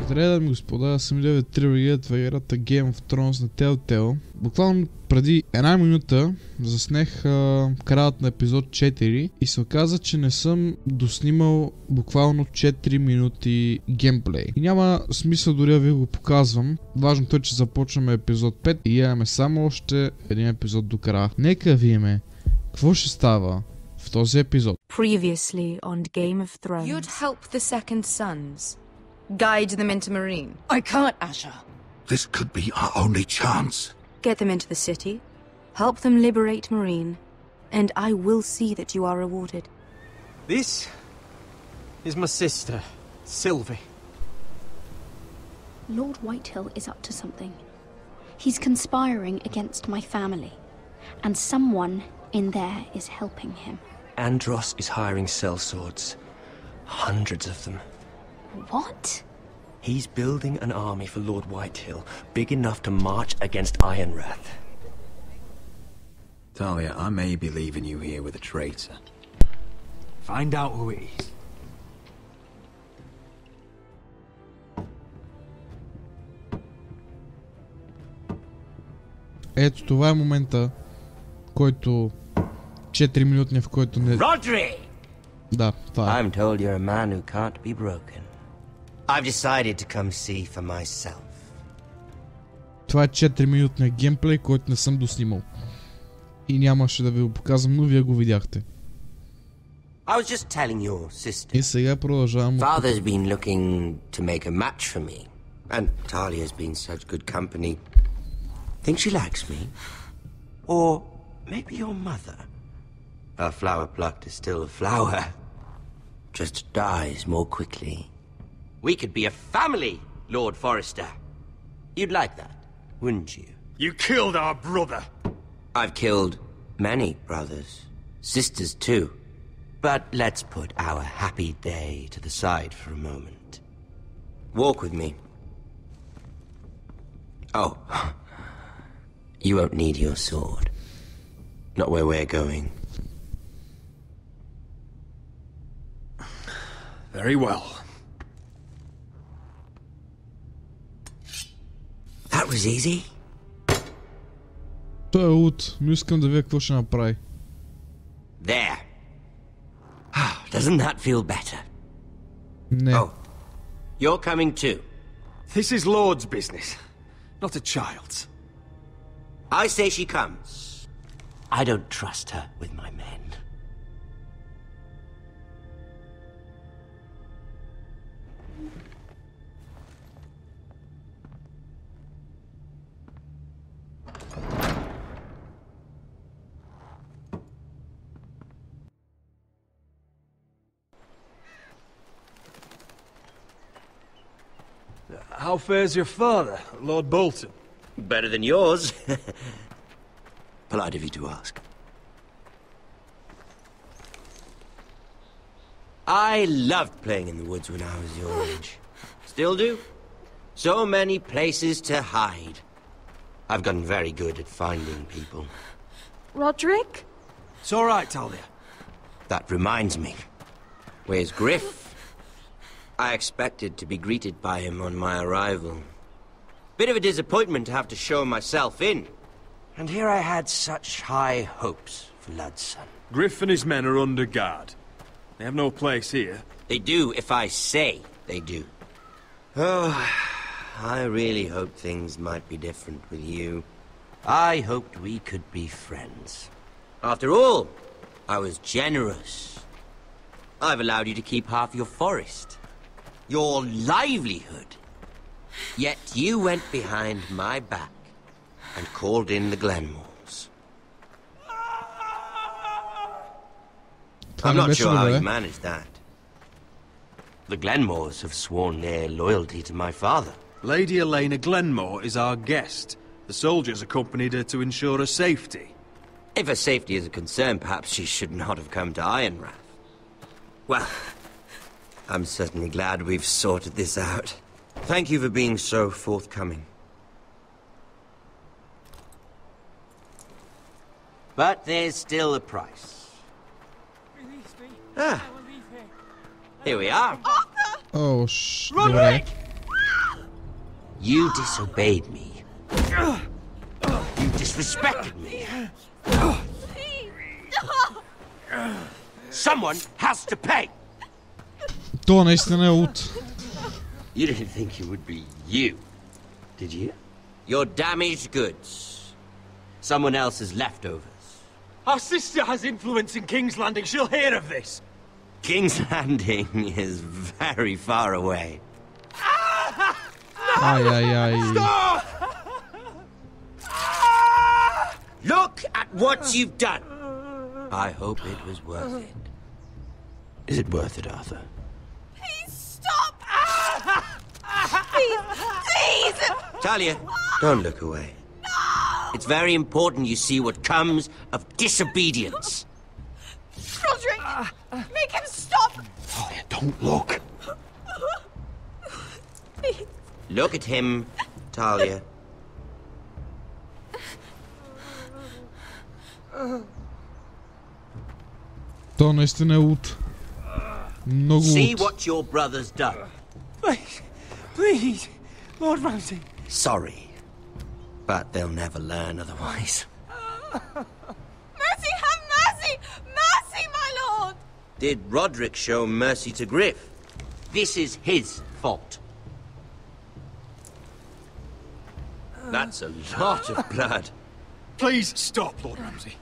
Здравейте, дами и господа, аз съм Леви Трибригет в играта Game of Thrones на Telltale. Буквално преди една минута заснех краят на епизод 4 и се оказа, че не съм доснимал буквално 4 минути геймплей. И няма смисъл дори да ви го показвам. Важното е, че започваме епизод 5 и имаме само още един епизод до края. Нека видим какво ще става в този епизод. Previously on Game of Thrones. You'd help the second sons. Guide them into Marine. I can't, Asher. This could be our only chance. Get them into the city, help them liberate Marine, and I will see that you are rewarded. This is my sister, Sylvie. Lord Whitehill is up to something. He's conspiring against my family, and someone in there is helping him. Andros is hiring sellswords. Hundreds of them. What? He's building an army for Lord Whitehill, big enough to march against Ironrath. Talia, I may be leaving you here with a traitor. Find out who it is. Ето това е момента, който 4 минутния, в който не... Rodri! Да, това е. I'm told you're a man who can't be broken. I've decided to come see for myself. Това е 4 минутния геймплей, който не съм доснимал. И нямаше да ви го показвам, но вие го видяхте. I was just telling your sister. И сега продължавам. Father's been looking to make a match for me. And Talia's been such good company. Think she likes me? Or maybe your mother? A flower plucked is still a flower. Just dies more quickly. We could be a family, Lord Forrester. You'd like that, wouldn't you? You killed our brother. I've killed many brothers. Sisters too. But let's put our happy day to the side for a moment. Walk with me. Oh. You won't need your sword. Not where we're going. Very well. That was easy. Той е луд, но искам да видя какво ще направи. There. Doesn't that feel better? Не. Oh. You're coming too. This is Lord's business, not a child's. I say she comes. I don't trust her with my men. How fares your father, Lord Bolton? Better than yours. Polite of you to ask. I loved playing in the woods when I was your age. Still do. So many places to hide. I've gotten very good at finding people. Roderick? It's all right, Talia. That reminds me. Where's Griff? I expected to be greeted by him on my arrival. Bit of a disappointment to have to show myself in. And here I had such high hopes for Ludson. Griff and his men are under guard. They have no place here. They do if I say they do. Oh, I really hoped things might be different with you. I hoped we could be friends. After all, I was generous. I've allowed you to keep half your forest. Your livelihood. Yet you went behind my back and called in the Glenmores. I'm not sure how you managed that. The Glenmores have sworn their loyalty to my father. Lady Elena Glenmore is our guest. The soldiers accompanied her to ensure her safety. If her safety is a concern, perhaps she should not have come to Ironrath. Well, I'm certainly glad we've sorted this out. Thank you for being so forthcoming. But there's still a price. Ah, here we are. Oh, добре. You disobeyed me. You disrespected me. Someone has to pay. Това наистина е луд. You didn't think it would be you, did you? Your damaged goods. Someone else's leftovers. Our sister has influence in King's Landing. She'll hear of this. King's Landing is very far away. Ай. Look at what you've done. I hope it was worth it. Is it worth it, Arthur? Please stop! Please! Talia, don't look away. It's very important you see what comes of disobedience. Roderick! Make him stop! Talia, don't look. Look at him, Talia. Това наистина е луд. Много See луд. what your brother's done. Please, Lord Ramsay. Sorry, but they'll never learn otherwise. Mercy, have mercy! Mercy, my lord! Did Roderick show mercy to Griff? This is his fault. That's a lot of blood. Please stop, Lord Ramsay.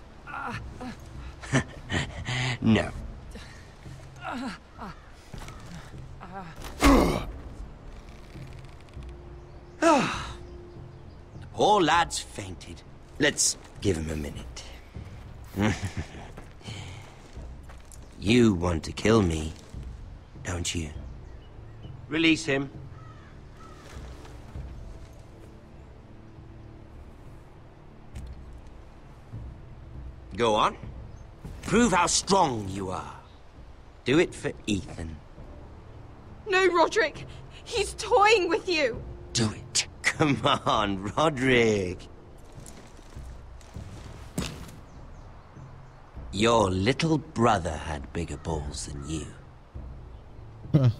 No. The poor lad's fainted. Let's give him a minute. You want to kill me, don't you? Release him. Go on. Prove how strong you are. Do it for Ethan. No, Roderick! He's toying with you! Do it. Come on, Roderick. Your little brother had bigger balls than you. I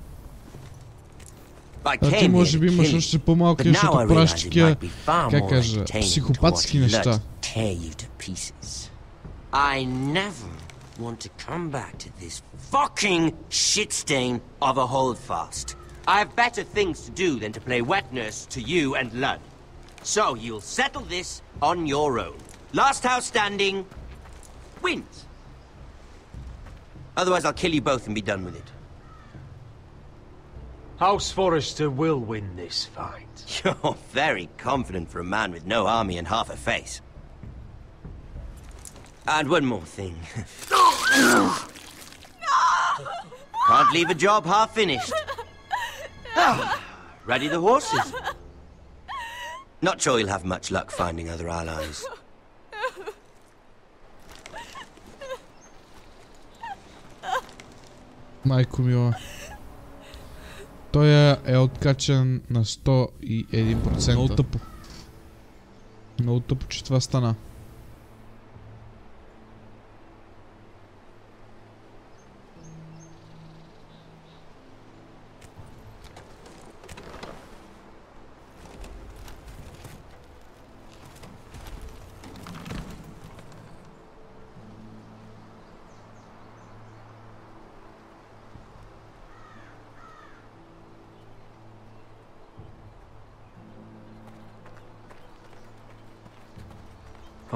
А ти came here може to би имаш kill you, още по-малки, but now I защото правиш realize it такива, might be far как more кажа, entertaining to психопатски watch неща. blood tear you to pieces. I never want to come back to this fucking shit stain of a holdfast. I have better things to do than to play wet nurse to you and Lud. So you'll settle this on your own. Last house standing wins. Otherwise I'll kill you both and be done with it. House Forrester will win this fight. You're very confident for a man with no army and half a face. And one more thing. Can't leave a job half finished. Ready the horses. Not sure you'll have much luck finding other allies. Майко мила. Той е откачан на 101%. Много тъпо. Много тъпо, че това стана.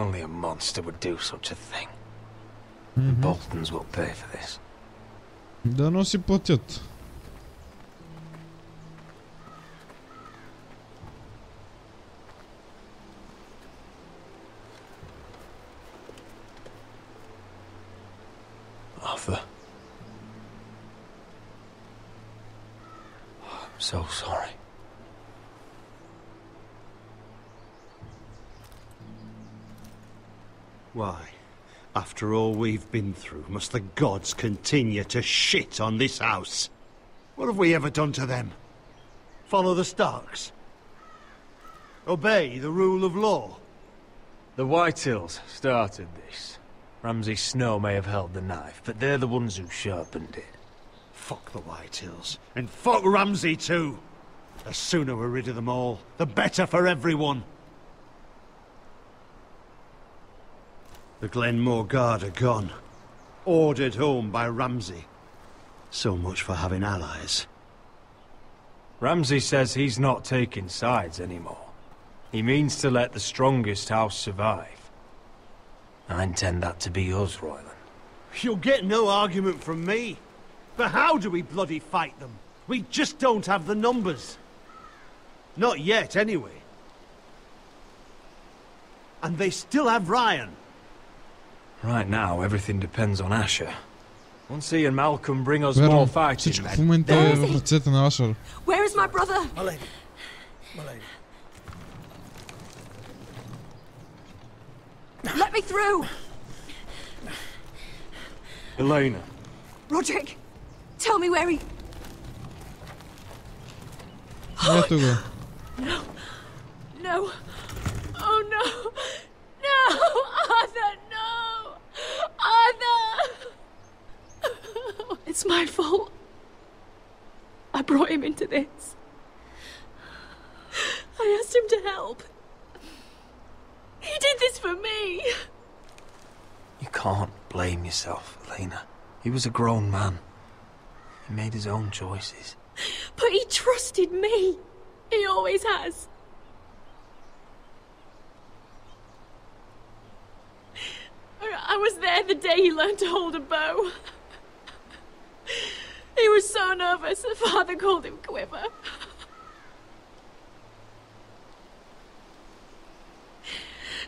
Only a monster would do such a thing. Boltons will pay for this. Дано си платят. Arthur. I'm so sorry. Why? After all we've been through, must the gods continue to shit on this house? What have we ever done to them? Follow the Starks? Obey the rule of law? The Whitehills started this. Ramsay Snow may have held the knife, but they're the ones who sharpened it. Fuck the Whitehills. And fuck Ramsay too! The sooner we're rid of them all, the better for everyone. The Glenmore Guard are gone. Ordered home by Ramsay. So much for having allies. Ramsay says he's not taking sides anymore. He means to let the strongest house survive. I intend that to be us, Royland. You'll get no argument from me. But how do we bloody fight them? We just don't have the numbers. Not yet, anyway. And they still have Ryan. Right now, everything depends on Asher. Once he and Malcolm bring us more fighting Всичко в men... момента е в ръцете на Ашър. Where is my brother? Malena. Malena. Let me through! Elena. Roderick, tell me where he... Ето го. No. No. Oh no. No! Arthur, no! Arthur! It's my fault. I brought him into this. I asked him to help. He did this for me. You can't blame yourself, Elena. He was a grown man. He made his own choices. But he trusted me. He always has. I was there the day he learned to hold a bow. He was so nervous, the father called him Quiver.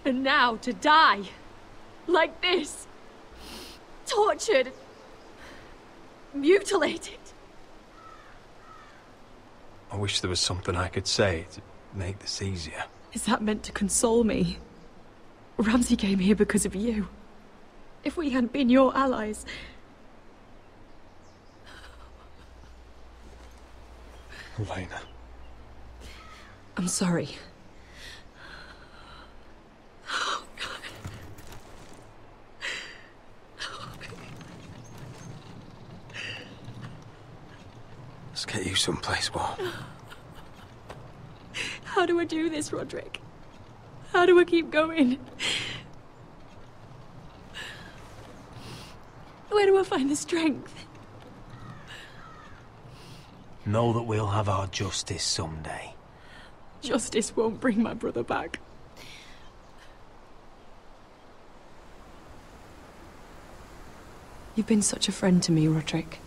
And now to die, like this, tortured, mutilated. I wish there was something I could say to make this easier. Is that meant to console me? Ramsay came here because of you. If we hadn't been your allies... Elena. I'm sorry. Oh, God. Let's get you someplace warm. How do I do this, Roderick? How do I keep going? Where do I find the strength? Know that we'll have our justice someday. Justice won't bring my brother back. You've been such a friend to me, Roderick.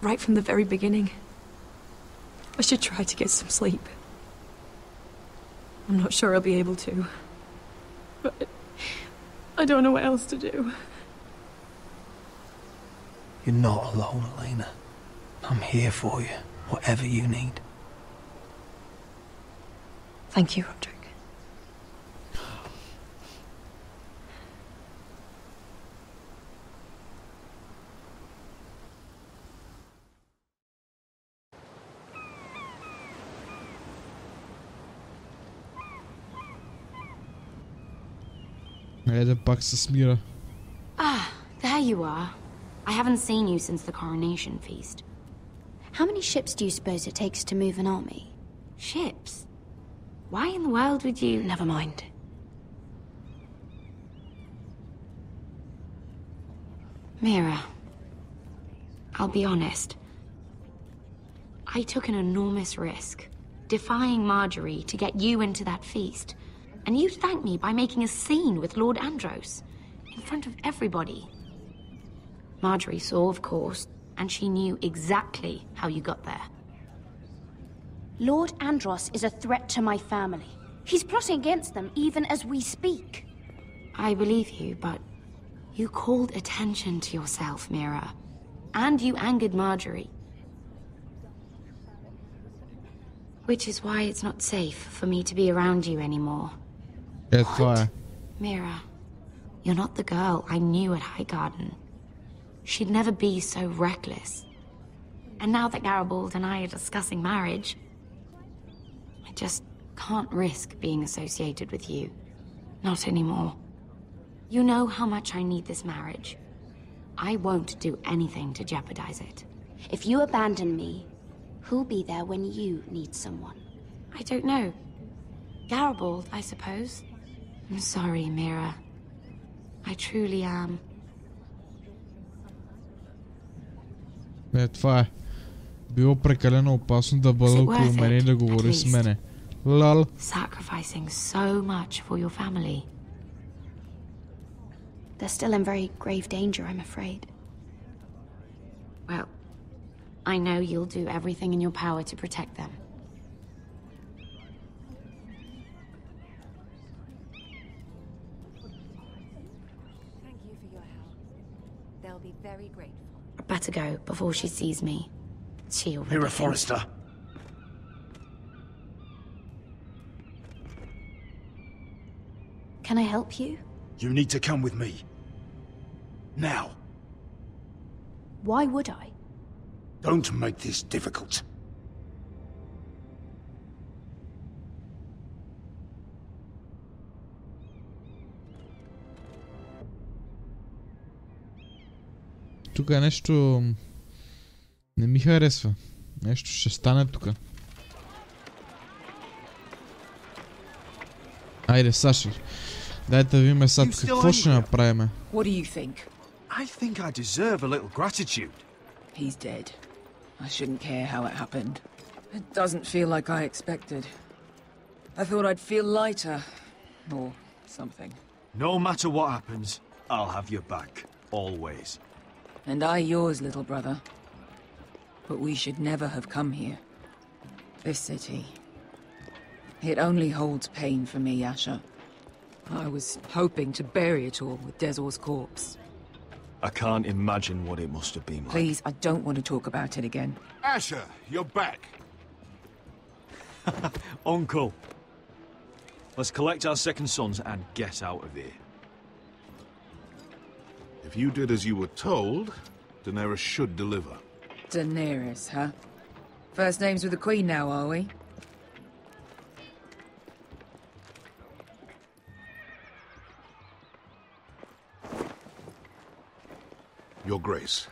Right from the very beginning. I should try to get some sleep. I'm not sure I'll be able to. But I don't know what else to do. You're not alone, Elena. I'm here for you, whatever you need. Thank you, Roderick. Айде пак се смира. Ah, there you are. I haven't seen you since the coronation feast. How many ships do you suppose it takes to move an army? Ships? Why in the world would you... Never mind. Mira, I'll be honest. I took an enormous risk, defying Marjorie to get you into that feast. And you thanked me by making a scene with Lord Andros, in front of everybody. Marjorie saw, of course, and she knew exactly how you got there. Lord Andros is a threat to my family. He's plotting against them even as we speak. I believe you, but you called attention to yourself, Mira. And you angered Marjorie. Which is why it's not safe for me to be around you anymore. Това е. Mira, You're not the girl I knew at Highgarden. She'd never be so reckless. And now that Garibald and I are discussing marriage, I just can't risk being associated with you. Not anymore. You know how much I need this marriage. I won't do anything to jeopardize it. If you abandon me, who'll be there when you need someone? I don't know. Garibald, I suppose. I'm sorry, Mira. I truly am. Това е. Било прекалено опасно да бъда около мене и да говори с мене. Лал. Sacrificing so much for your family. They're still in very grave danger, I'm afraid. Well, I know you'll do everything in your power to protect them. Thank you for your help. They'll be very grateful. I'd better go before she sees me. She already Mira thinks- Forrester. Can I help you? You need to come with me. Now. Why would I? Don't make this difficult. Тук нещо не ми харесва. Нещо ще стане тук. Айде, Саши. Дайте да видим сега какво ще направим. What do you think? I think I deserve a little gratitude. He's dead. I shouldn't care how it happened. It doesn't feel like I expected. I thought I'd feel lighter. Or something. No matter what happens, I'll have your back. Always. And I yours, little brother. But we should never have come here. This city. It only holds pain for me, Asher. I was hoping to bury it all with Desor's corpse. I can't imagine what it must have been like. Please, I don't want to talk about it again. Asher, you're back. Uncle. Let's collect our second sons and get out of here. If you did as you were told, Daenerys should deliver. Daenerys, huh? First names with the Queen now, are we? Your Grace,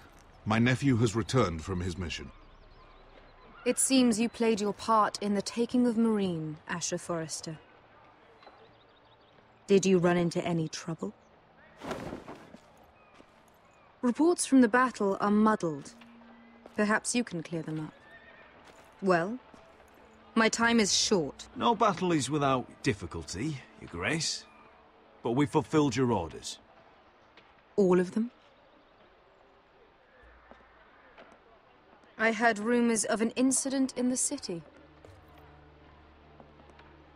my nephew has returned from his mission. It seems you played your part in the taking of Marine, Asher Forrester. Did you run into any trouble? Reports from the battle are muddled. Perhaps you can clear them up. Well, my time is short. No battle is without difficulty, Your Grace. But we fulfilled your orders. All of them? I heard rumors of an incident in the city.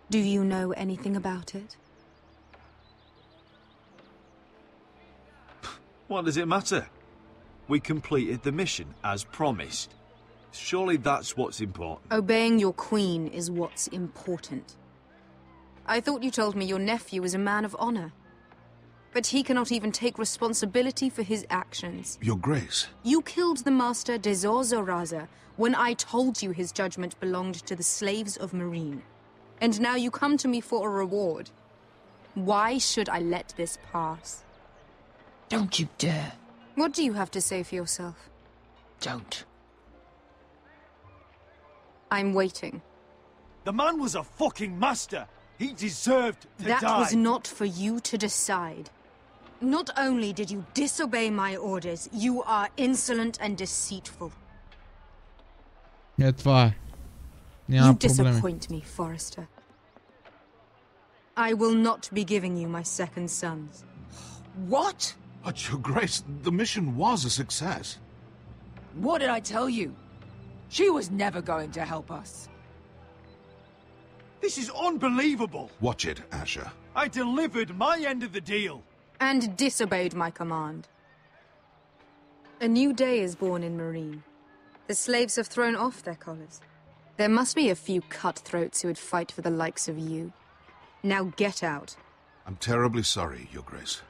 Do you know anything about it? What does it matter? We completed the mission, as promised. Surely that's what's important. Obeying your queen is what's important. I thought you told me your nephew is a man of honor. But he cannot even take responsibility for his actions. Your Grace. You killed the master Desor Zoraza when I told you his judgment belonged to the slaves of Marine. And now you come to me for a reward. Why should I let this pass? Don't you dare. What do you have to say for yourself? Don't. I'm waiting. The man was a fucking master. He deserved to die. That was not for you to decide. Not only did you disobey my orders, you are insolent and deceitful. Това е. You Няма проблеми. disappoint me, Forrester. I will not be giving you my second sons. What? But Your Grace, the mission was a success. What did I tell you? She was never going to help us. This is unbelievable. Watch it, Asher. I delivered my end of the deal. And disobeyed my command. A new day is born in Marine. The slaves have thrown off their collars. There must be a few cutthroats who would fight for the likes of you. Now get out. I'm terribly sorry, Your Grace.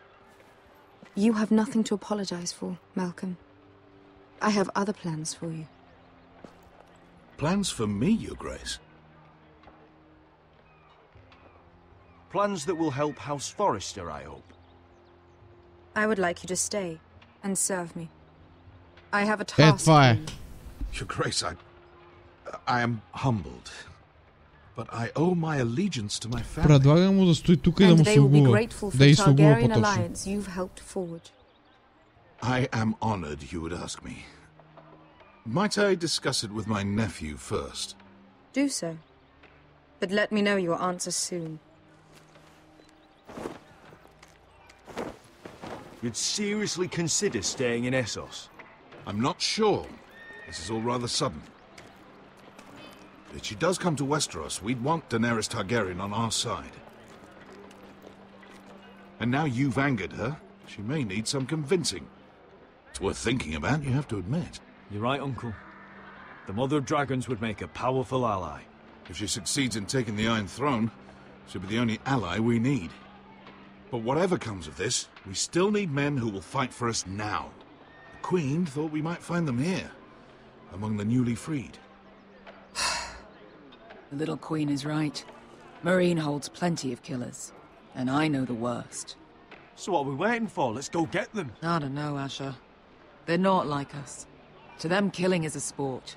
You have nothing to apologize for, Malcolm. I have other plans for you. Plans for me, Your Grace? Plans that will help House Forrester, I hope. I would like you to stay and serve me. I have a task for you. Your Grace, I am humbled. But I owe my allegiance to my family. Предлагам му да стои тук и да му слугува. Да и слугува по-точно. I am honored you would ask me. Might I discuss it with my nephew first? Do so. But let me know your answer soon. You'd seriously consider staying in Essos? I'm not sure. This is all rather sudden. If she does come to Westeros, we'd want Daenerys Targaryen on our side. And now you've angered her, she may need some convincing. It's worth thinking about, you have to admit. You're right, Uncle. The Mother of Dragons would make a powerful ally. If she succeeds in taking the Iron Throne, she'll be the only ally we need. But whatever comes of this, we still need men who will fight for us now. The Queen thought we might find them here, among the newly freed. The little Queen is right. Meereen holds plenty of killers, and I know the worst. So what are we waiting for? Let's go get them. I don't know, Asher. They're not like us. To them, killing is a sport.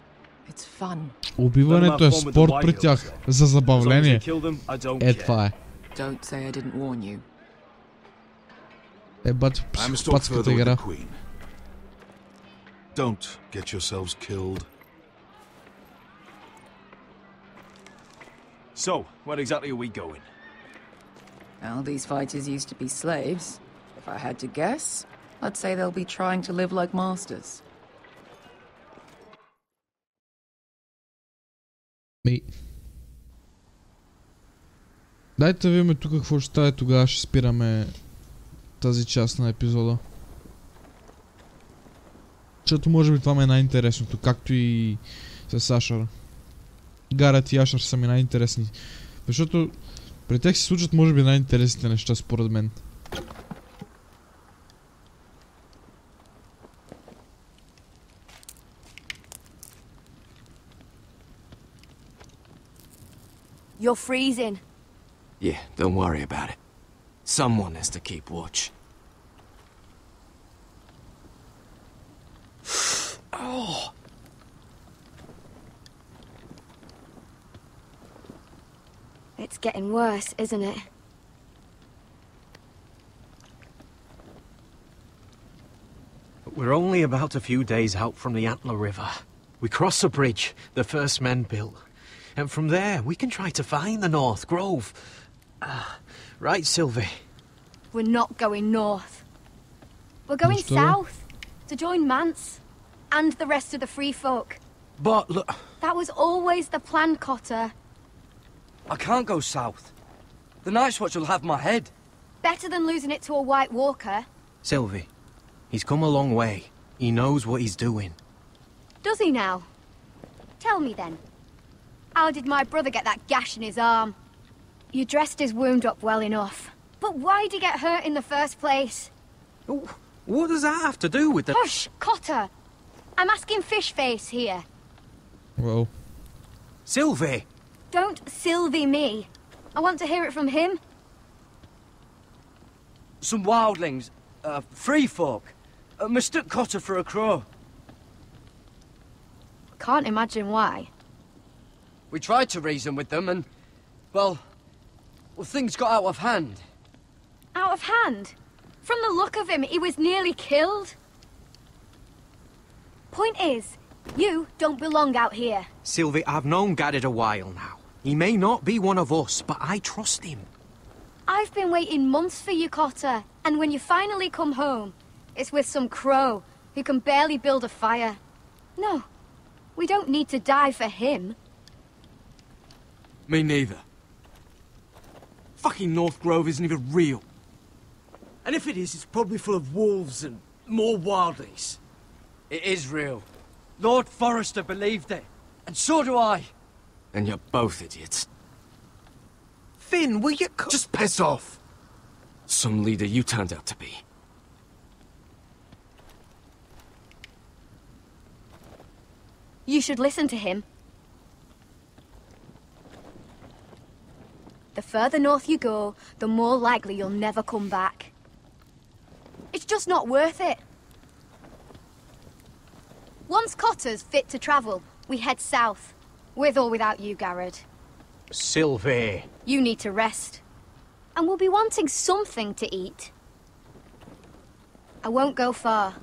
It's fun. Убиването е спорт при тях, за забавление. Е, това е. Don't say I didn't warn you. Е, бати психопатската игра. Don't get yourselves killed. So, where exactly are we going? Well, these fighters used to be slaves. If I had to guess, I'd say they'll be trying to live like masters. Дайте да видим тук какво ще стане, тогава ще спираме тази част на епизода. Защото може би това ми е най-интересното, както и с Ашър. Гарет и Ашър са ми най-интересни. Защото при тях се случат може би най-интересните неща според мен. You're freezing. Yeah, don't worry about it. Someone has to keep watch. Oh. It's getting worse, isn't it? We're only about a few days out from the Antler River. We cross a bridge the first men built. And from there, we can try to find the North Grove. Right, Sylvie? We're not going north. We're going south to join Mance and the rest of the free folk. But look... That was always the plan, Cotter. I can't go south. The Night's Watch will have my head. Better than losing it to a White Walker. Sylvie, he's come a long way. He knows what he's doing. Does he now? Tell me then. How did my brother get that gash in his arm? You dressed his wound up well enough. But why'd he get hurt in the first place? What does that have to do with the... Hush, Cotter! I'm asking Fishface here. Well... Sylvie! Don't Sylvie me. I want to hear it from him. Some wildlings, free folk, mistook Cotter for a crow. Can't imagine why. We tried to reason with them and, well, things got out of hand. Out of hand? From the look of him, he was nearly killed. Point is, you don't belong out here. Sylvie, I've known Garrett a while now. He may not be one of us, but I trust him. I've been waiting months for you, Cotter, and when you finally come home, it's with some crow who can barely build a fire. No, we don't need to die for him. Me neither. Fucking North Grove isn't even real. And if it is, it's probably full of wolves and more wildlings. It is real. Lord Forrester believed it. And so do I. And you're both idiots. Finn, will you... Just piss off! Some leader you turned out to be. You should listen to him. The further north you go, the more likely you'll never come back. It's just not worth it. Once Cotter's fit to travel, we head south. With or without you, Garrett. Sylvie. You need to rest. And we'll be wanting something to eat. I won't go far.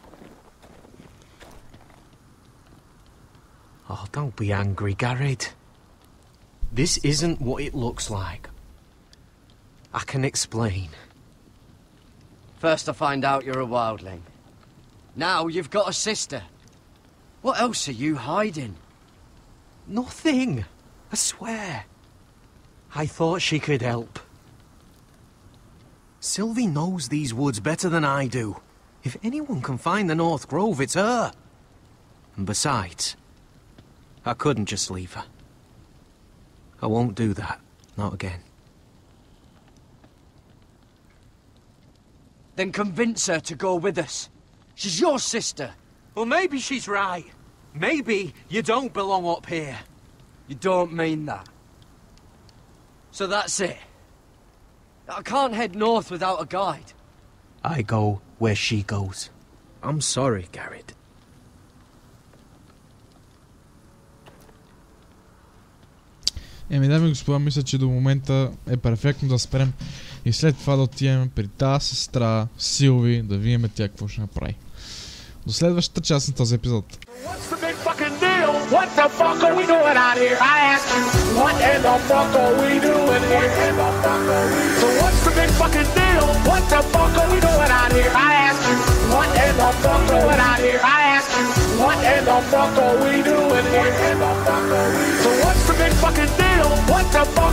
Oh, don't be angry, Garrett. This isn't what it looks like. I can explain. First I find out you're a wildling. Now you've got a sister. What else are you hiding? Nothing. I swear. I thought she could help. Sylvie knows these woods better than I do. If anyone can find the North Grove, it's her. And besides, I couldn't just leave her. I won't do that. Not again. Then convince her to go with us. She's your sister. Well, maybe she's right. Maybe you don't belong up here. You don't mean that. So that's it. I can't head north without a guide. I go where she goes. I'm sorry, Garrett. Дами и господа, мисля, че до момента е перфектно да спрем и след това да отидем при тази сестра Силви, да видим тя какво ще направи. До следващата част на този епизод. What the fuck are we doing out here? I ask you, what in the fuck are we doing here? So what's the big fucking deal? What the fuck are we doing out here? I ask you, what in the fuck are we doing out here? I ask you, what in the fuck are we doing here? So what's the big fucking deal? What the fuck